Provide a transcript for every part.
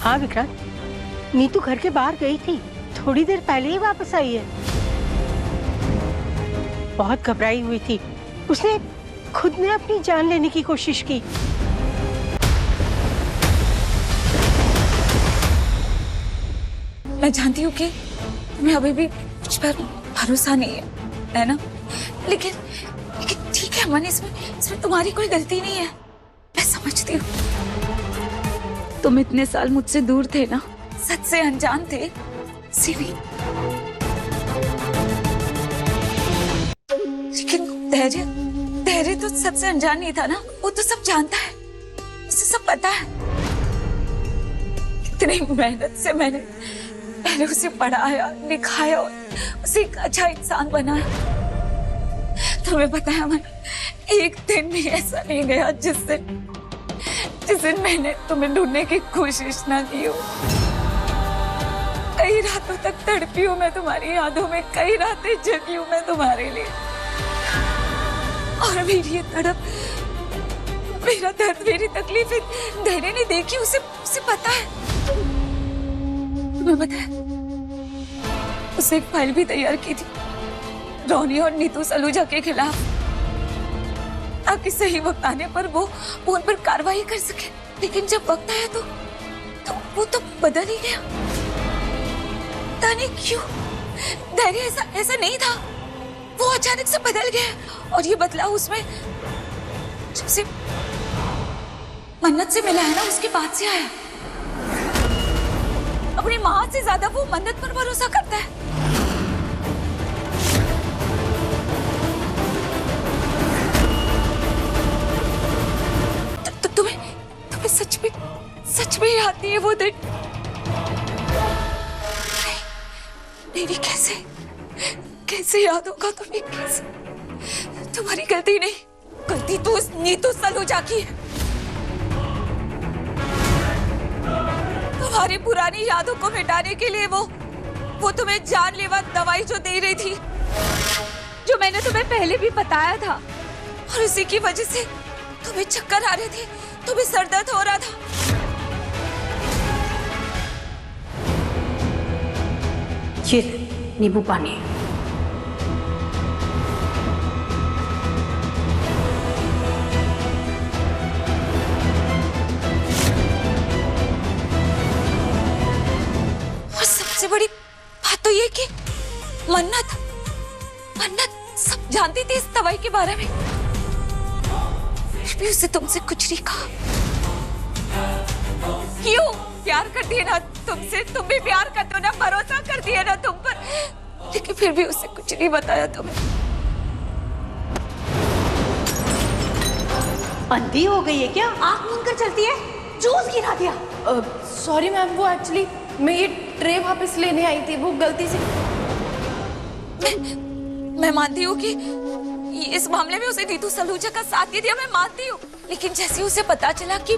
हाँ विक्रांत, नीतू घर के बाहर गई थी, थोड़ी देर पहले ही वापस आई है। बहुत घबराई हुई थी, उसने खुद ने अपनी जान लेने की कोशिश की। मैं जानती हूँ कि तुम्हें अभी भी मुझ पर भरोसा नहीं है ना? लेकिन ठीक है मन, इसमें तुम्हारी कोई गलती नहीं है। मैं समझती हूँ तुम इतने साल मुझसे दूर थे ना, सच से अनजान थे, इसीलिए। लेकिन धैर्य तो सच से अनजान नहीं था ना, वो तो सब जानता है, उसे सब पता है। कितनी मेहनत से मैंने पहले उसे पढ़ाया, लिखाया और उसे एक अच्छा इंसान बनाया। तुम्हें पता है अमन, एक दिन भी ऐसा नहीं गया जिस दिन मैंने तुम्हें ढूंढने की कोशिश ना की हो। कई रातों तक तड़पी हूँ मैं तुम्हारी यादों में, कई रातें जगी हूँ मैं तुम्हारे लिए। और मेरी ये तड़प, मेरा दर्द, मेरी तकलीफ धैर्य ने देखी, उसे पता है। तुम्हें पता है उसने एक फाइल भी तैयार की थी रोनी और नीतू सलूजा के खिलाफ, ताकि सही वक्त आने पर वो उन पर कार्रवाई कर सके। लेकिन जब वक्त आया तो वो तो बदल ही गया। पता नहीं क्यों, धैर्य ऐसा नहीं था, वो अचानक से बदल गया। और ये बदलाव उसमें जब से मन्नत से मिला है ना, उसके बाद से आया। अपनी माँ से ज्यादा वो मन्नत पर भरोसा करता है। तुम्हें सच में याद नहीं है वो दिन? नहीं, कैसे याद होगा तुम्हें? कैसे? तुम्हारी गलती नहीं, गलती तो उस नीतू सलूजा की है। तुम्हारी पुरानी यादों को मिटाने के लिए वो तुम्हें जानलेवा दवाई जो दे रही थी, जो मैंने तुम्हें पहले भी बताया था, और उसी की वजह से तुम्हें चक्कर आ रहे थे, तुम्हें सर दर्द हो रहा था। ये नींबू पानी। और सबसे बड़ी बात तो ये कि मन्नत सब जानती थी इस दवाई के बारे में, फिर भी उसे तुमसे कुछ नहीं कहा। क्यों? प्यार करती है ना तुमसे, तुम भी प्यार करते हो ना, भरोसा करती है ना तुम पर, लेकिन फिर भी उसे कुछ नहीं बताया तुम्हें। अंधी हो गई है क्या? आंख मूंद कर चलती है, जूस गिरा दिया। सॉरी मैम, वो एक्चुअली मैं ये ट्रे वापस लेने आई थी, वो गलती से। मैं मानती हूँ कि इस मामले में उसे नीतू सलूजा का साथ दे दिया, मैं मानती हूँ। लेकिन जैसे उसे पता चला कि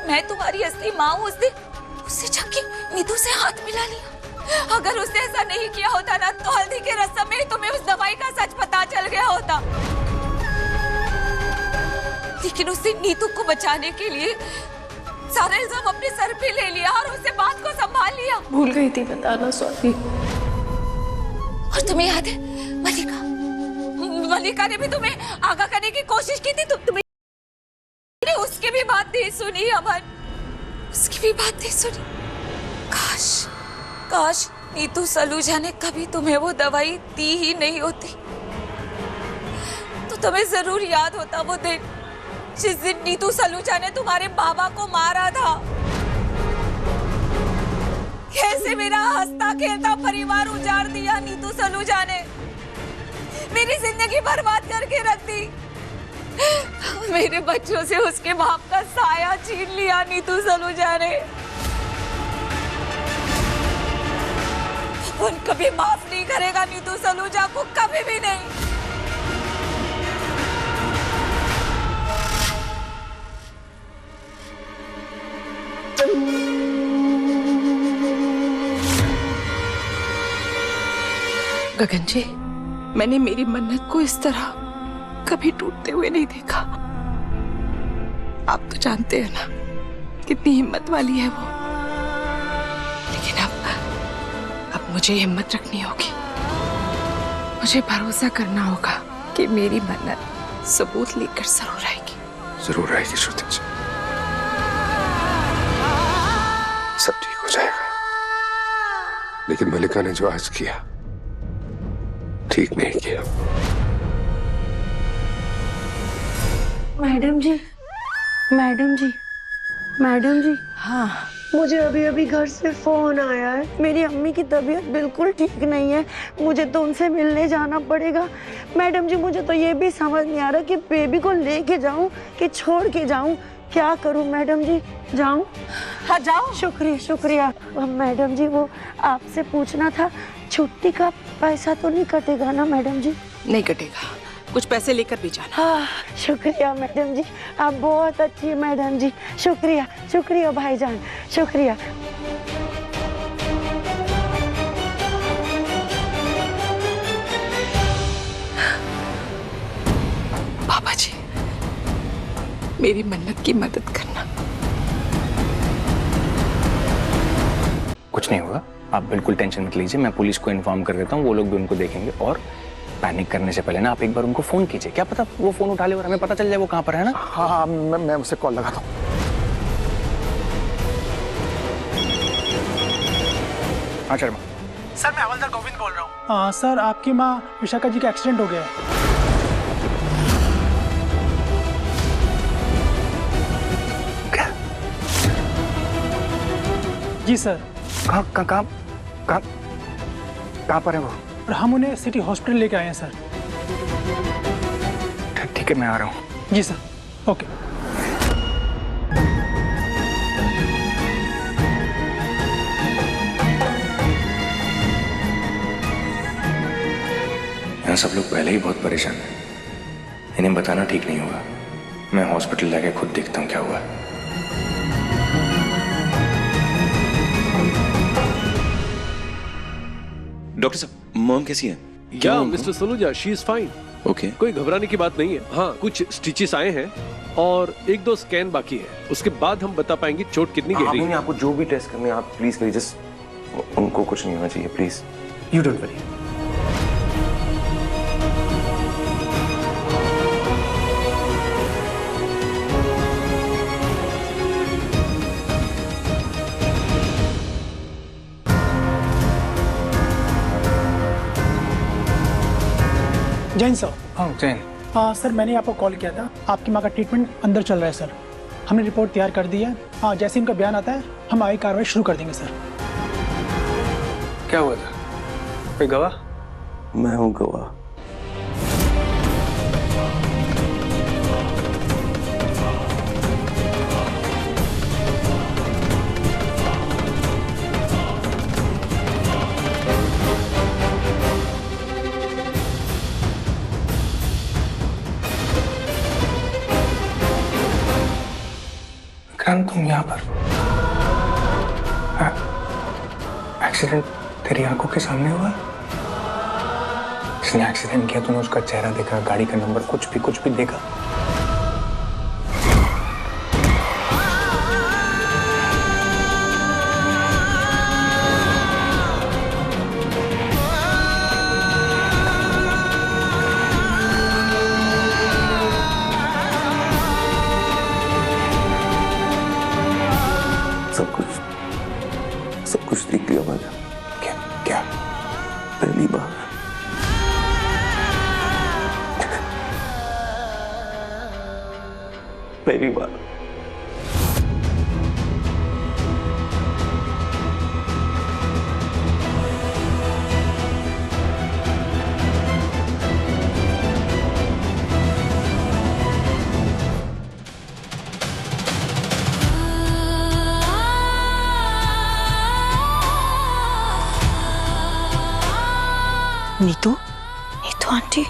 मैं तुम्हारी असली माँ हूँ, उससे जाके नीतू से हाथ मिला लिया। अगर उसने ऐसा नहीं किया होता ना, तो हल्दी के रस्म में तुम्हें उस दवाई का सच पता चल गया होता। लेकिन उसने नीतू को बचाने के लिए सारा इल्जाम अपने सर पे ले लिया और उसे बात को संभाल लिया। भूल गई थी बताना, सॉरी। और तुम्हें याद है मलिका ने भी तुम्हें आगाह करने की कोशिश की थी, तुमने उसकी भी बात नहीं सुनी अमन, उसकी भी बात नहीं सुनी। काश नीतू सलूजा ने कभी तुम्हें वो दवाई दी ही नहीं होती, तो तुम्हें जरूर याद होता वो दिन जिस दिन नीतू सलूजा ने तुम्हारे बाबा को मारा था। कैसे मेरा हंसता खेलता परिवार उजाड़ दिया नीतू सलूजा ने, मेरी जिंदगी बर्बाद करके रख दी। मेरे बच्चों से उसके बाप का साया छीन लिया नीतू सलूजा ने। उन कभी माफ नहीं करेगा नीतू सलूजा को, कभी भी नहीं। गगन जी, मैंने मेरी मन्नत को इस तरह कभी टूटते हुए नहीं देखा। आप तो जानते हैं ना कितनी हिम्मत वाली है वो। लेकिन अब मुझे हिम्मत रखनी होगी। मुझे भरोसा करना होगा कि मेरी मन्नत सबूत लेकर जरूर आएगी। जरूर आएगी श्रुति जी, सब ठीक हो जाएगा। लेकिन मलिका ने जो आज किया ठीक नहीं किया। मैडम जी, मैडम जी, मैडम जी, हाँ मुझे अभी अभी घर से फोन आया है। मेरी अम्मी की तबीयत बिल्कुल ठीक नहीं है, मुझे तो उनसे मिलने जाना पड़ेगा। मैडम जी, मुझे तो ये भी समझ नहीं आ रहा कि बेबी को लेके जाऊं कि छोड़ के जाऊं। क्या करूं मैडम जी? जाऊं? हाँ जाओ। शुक्रिया शुक्रिया। मैडम जी, वो आपसे पूछना था, छुट्टी का पैसा तो नहीं कटेगा ना मैडम जी? नहीं कटेगा, कुछ पैसे लेकर भी जाना। हाँ, शुक्रिया मैडम जी, आप बहुत अच्छी है मैडम जी। शुक्रिया शुक्रिया भाईजान, शुक्रिया। बाबा जी, मेरी मन्नत की मदद करना। कुछ नहीं होगा, आप बिल्कुल टेंशन मत लीजिए। मैं पुलिस को इन्फॉर्म कर देता हूँ, वो लोग भी उनको देखेंगे। और पैनिक करने से पहले ना आप एक बार उनको फोन कीजिए, क्या पता वो फोन उठा ले और हमें पता चल जाए वो कहाँ पर है ना। हाँ हाँ, मैं उसे कॉल लगाता हूँ। हाँ शर्मा। सर, मैं हवलदार गोविंद बोल रहा हूँ। सर, आपकी माँ विशाखा जी का एक्सीडेंट हो गया है। क्या? जी सर। कहाँ पर है वो? और हम उन्हें सिटी हॉस्पिटल लेके आए हैं सर। ठीक है, मैं आ रहा हूँ। जी सर, ओके। यहाँ सब लोग पहले ही बहुत परेशान हैं, इन्हें बताना ठीक नहीं होगा। मैं हॉस्पिटल जाके खुद देखता हूँ क्या हुआ। डॉक्टर साहब, मॉम कैसी है? क्या mister Saluja, she is fine. Okay. कोई घबराने की बात नहीं है। हाँ, कुछ स्टिचेस आए हैं और 1-2 स्कैन बाकी है, उसके बाद हम बता पाएंगे चोट कितनी गहरी है। आपको जो भी टेस्ट करने आप प्लीज करिए, जस्ट उनको कुछ नहीं होना चाहिए, please. You don't worry. Jain sir. हाँ जैन। हाँ सर, मैंने आपको कॉल किया था। आपकी माँ का ट्रीटमेंट अंदर चल रहा है सर। हमने रिपोर्ट तैयार कर दी है। हाँ, जैसे इनका बयान आता है हम आगे कार्रवाई शुरू कर देंगे सर। क्या हुआ था? कोई गवाह? मैं हूँ गवाह। तुम यहाँ पर? एक्सीडेंट तेरी आंखों के सामने हुआ? इसने एक्सीडेंट किया, तूने उसका चेहरा देखा, गाड़ी का नंबर, कुछ भी देखा? सब कुछ देख लिया मैंने। क्या? पहली बार। पहली बार। नीतू, नीतू आंटी।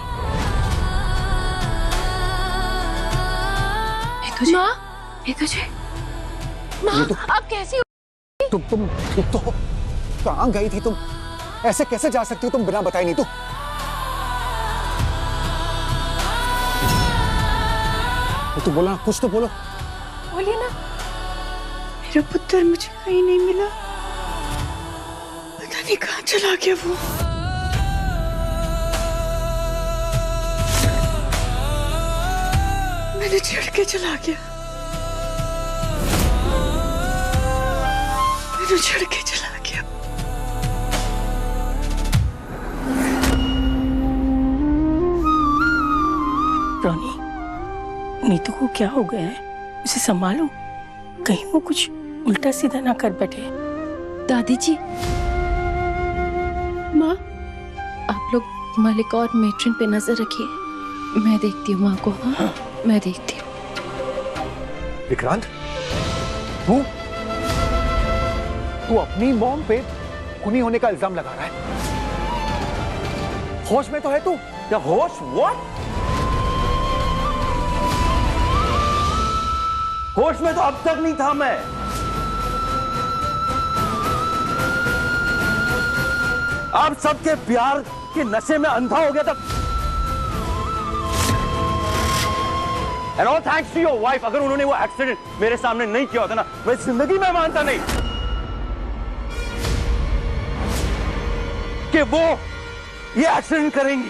माँ, नीतू जी, माँ, आप कैसी हो? तुम ठीक तो हो? कहाँ गई थी तुम? ऐसे कैसे जा सकती हो तुम बिना बताए? नीतू, तू बोला, कुछ तो बोलो। बोलिए ना। मेरा पुत्र मुझे कहीं नहीं मिला। चला गया वो। मैंने छेड़ के चला गया, मैंने छेड़ के चला गया। रोनी, नीतू को क्या हो गया है? उसे संभालो, कहीं वो कुछ उल्टा सीधा ना कर बैठे। दादी जी, माँ, आप लोग मलिक और मेट्रिन पे नजर रखिए, मैं देखती हूँ माँ को। हाँ, मैं देखती हूँ। विक्रांत, तू अपनी मॉम पे खूनी होने का इल्जाम लगा रहा है। होश में तो है तू? क्या होश? व्हाट? होश में तो अब तक नहीं था मैं। अब सबके प्यार के नशे में अंधा हो गया था। And all thanks to your wife। अगर उन्होंने वो एक्सीडेंट मेरे सामने नहीं किया होता ना, मैं जिंदगी में मानता नहीं कि वो ये एक्सीडेंट करेंगी।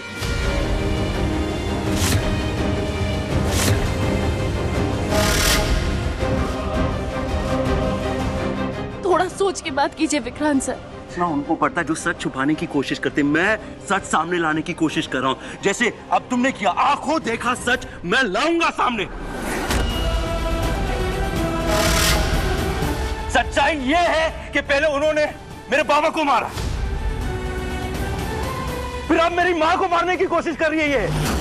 थोड़ा सोच के बात कीजिए विक्रांत सर। ना उनको पड़ता है जो सच छुपाने की कोशिश करते, मैं सच सामने लाने की कोशिश कर रहा हूं। जैसे अब तुमने किया, आंखों देखा सच मैं लाऊंगा सामने। सच्चाई ये है कि पहले उन्होंने मेरे बाबा को मारा, फिर अब मेरी मां को मारने की कोशिश कर रही है ये।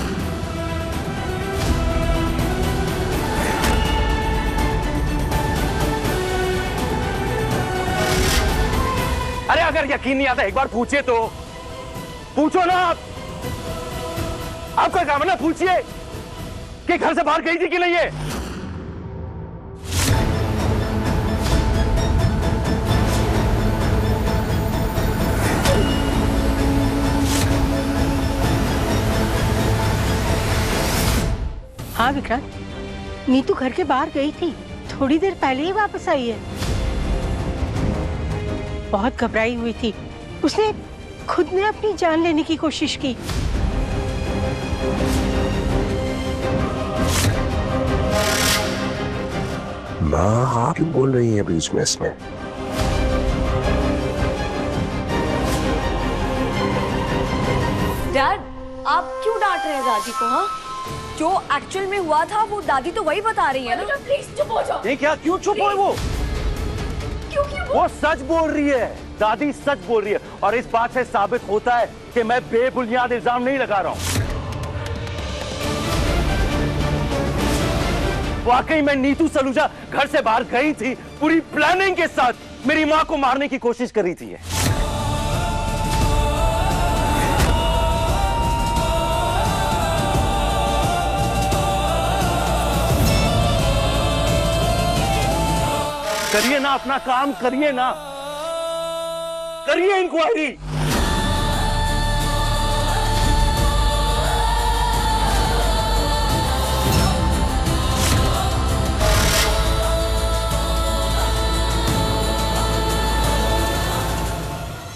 अरे अगर यकीन नहीं आता एक बार पूछिए तो पूछो ना। आप आपका काम है ना, पूछिए कि घर से बाहर गई थी कि नहीं है। हाँ विक्रांत, नीतू घर के बाहर गई थी, थोड़ी देर पहले ही वापस आई है। बहुत घबराई हुई थी, उसने खुद ने अपनी जान लेने की कोशिश की। माँ आप क्यों बोल रही हैं बीच में इसमें? डैड, आप क्यों डांट रहे हैं दादी को? हाँ, जो एक्चुअल में हुआ था वो दादी तो वही बता रही है ना। प्लीज चुप हो जाओ। ये क्या, क्यों चुप हो? वो सच बोल रही है, दादी सच बोल रही है। और इस बात से साबित होता है कि मैं बेबुनियाद इल्जाम नहीं लगा रहा हूं। वाकई में नीतू सलूजा घर से बाहर गई थी, पूरी प्लानिंग के साथ मेरी मां को मारने की कोशिश कर रही थी। करिए ना अपना काम, करिए ना, करिए इंक्वायरी।